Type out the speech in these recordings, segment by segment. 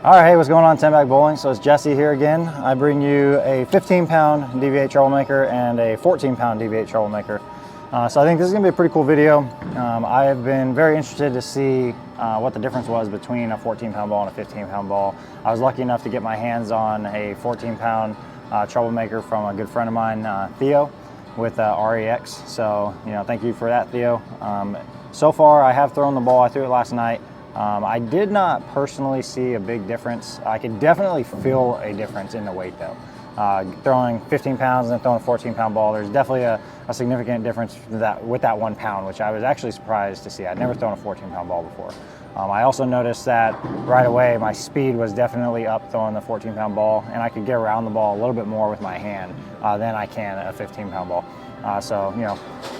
All right, hey, what's going on, 10-bag bowling? So it's Jesse here again. I bring you a 15-pound DV8 Troublemaker and a 14-pound DV8 Troublemaker. So I think this is gonna be a pretty cool video. I have been very interested to see what the difference was between a 14-pound ball and a 15-pound ball. I was lucky enough to get my hands on a 14-pound Troublemaker from a good friend of mine, Theo, with REX. So, thank you for that, Theo. So far, I have thrown the ball. I threw it last night. I did not personally see a big difference. I could definitely feel a difference in the weight though. Throwing 15 pounds and throwing a 14-pound ball, there's definitely a significant difference with that 1 pound, which I was actually surprised to see. I'd never thrown a 14-pound ball before. I also noticed that right away my speed was definitely up throwing the 14-pound ball, and I could get around the ball a little bit more with my hand than I can a 15-pound ball. So,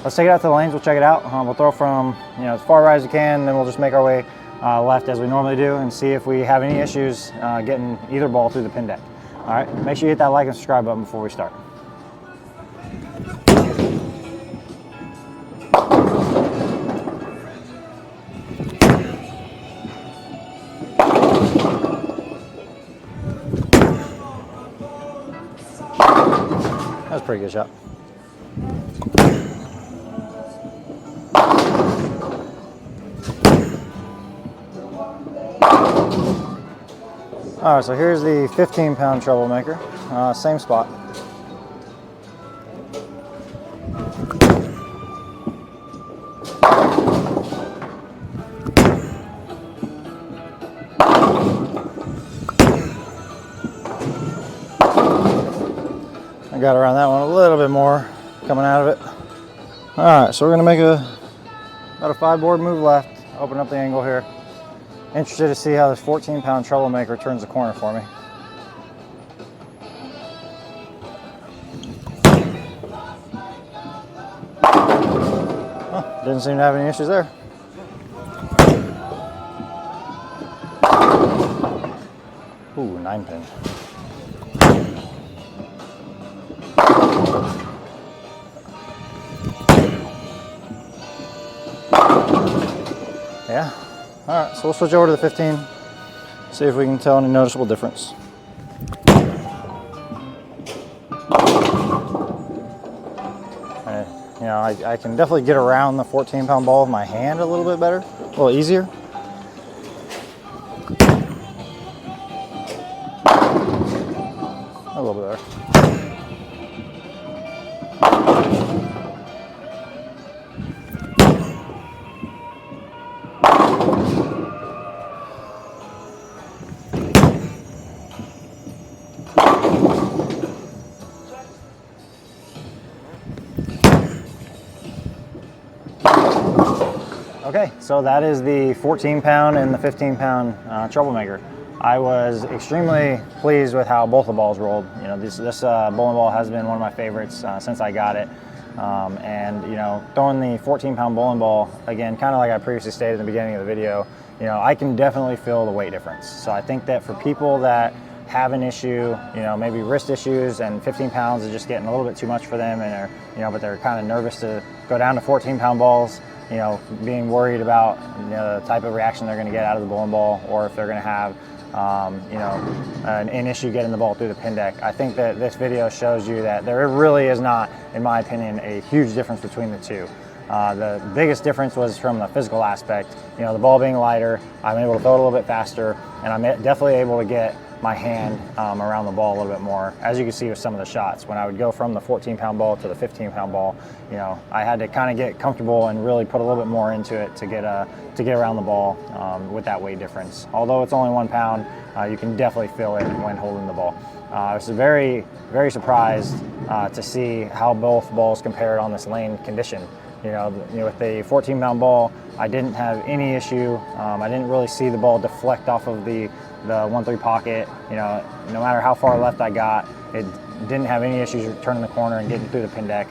let's take it out to the lanes, we'll check it out. We'll throw from as far right as we can, then we'll just make our way left as we normally do and see if we have any issues getting either ball through the pin deck. All right, make sure you hit that like and subscribe button before we start. That was a pretty good shot. All right, so here's the 15-pound Troublemaker, same spot. I got around that one a little bit more coming out of it. All right, so we're gonna make about a 5-board move left, open up the angle here. Interested to see how this 14-pound Troublemaker turns the corner for me. Huh, didn't seem to have any issues there. Ooh, 9-pin. Yeah. All right, so we'll switch over to the 15, see if we can tell any noticeable difference. I can definitely get around the 14-pound ball with my hand a little bit better, a little easier. A little bit better. Okay, so that is the 14-pound and the 15-pound Troublemaker. I was extremely pleased with how both the balls rolled. This bowling ball has been one of my favorites since I got it. And throwing the 14-pound bowling ball, again, kind of like I previously stated in the beginning of the video, I can definitely feel the weight difference. So I think that for people that have an issue, maybe wrist issues, and 15 pounds is just getting a little bit too much for them, and but they're kind of nervous to go down to 14-pound balls, being worried about the type of reaction they're going to get out of the bowling ball, or if they're going to have an issue getting the ball through the pin deck. I think that this video shows you that there really is not, in my opinion, a huge difference between the two. The biggest difference was from the physical aspect. The ball being lighter, I'm able to throw it a little bit faster, and I'm definitely able to get my hand around the ball a little bit more. As you can see with some of the shots, when I would go from the 14-pound ball to the 15-pound ball, I had to kind of get comfortable and really put a little bit more into it to get around the ball with that weight difference. Although it's only 1 pound, you can definitely feel it when holding the ball. I was very, very surprised to see how both balls compared on this lane condition. With the 14-pound ball, I didn't have any issue. I didn't really see the ball deflect off of the 1-3 pocket. No matter how far left I got, it didn't have any issues turning the corner and getting through the pin deck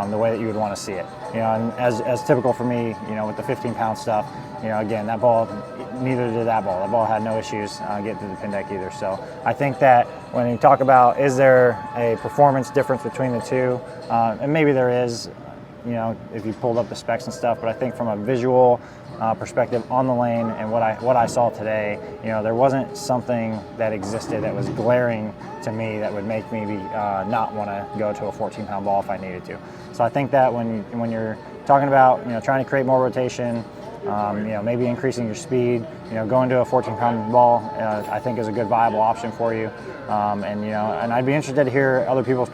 the way that you would want to see it. And as typical for me, with the 15-pound stuff, again, that ball, neither did that ball. That ball had no issues getting through the pin deck either. So I think that when you talk about is there a performance difference between the two, and maybe there is, you know, if you pulled up the specs and stuff, but I think from a visual perspective on the lane and what I saw today, you know, there wasn't something that existed that was glaring to me that would make me not want to go to a 14-pound ball if I needed to. So I think that when you're talking about, you know, trying to create more rotation, you know, maybe increasing your speed, you know, going to a 14-pound ball, I think is a good viable option for you. And you know, and I'd be interested to hear other people's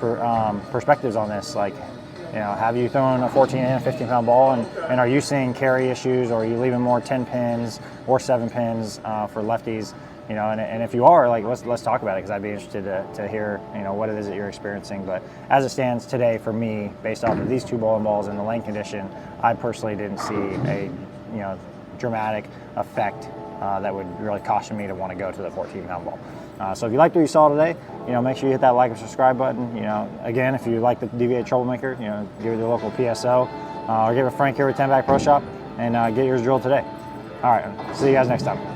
perspectives on this. Like, you know, have you thrown a 14 and a 15-pound ball, and are you seeing carry issues, or are you leaving more 10 pins or 7 pins for lefties? You know, and if you are, like, let's talk about it, because I'd be interested to hear, you know, what it is that you're experiencing. But as it stands today, for me, based off of these 2 bowling balls and the lane condition, I personally didn't see a, you know, dramatic effect that would really caution me to want to go to the 14-pound ball. So if you liked what you saw today, you know, make sure you hit that like and subscribe button. You know, again, if you like the DV8 Troublemaker, you know, give it your local PSO or give it Frank here at 10 Back Pro Shop and get yours drilled today. All right, see you guys next time.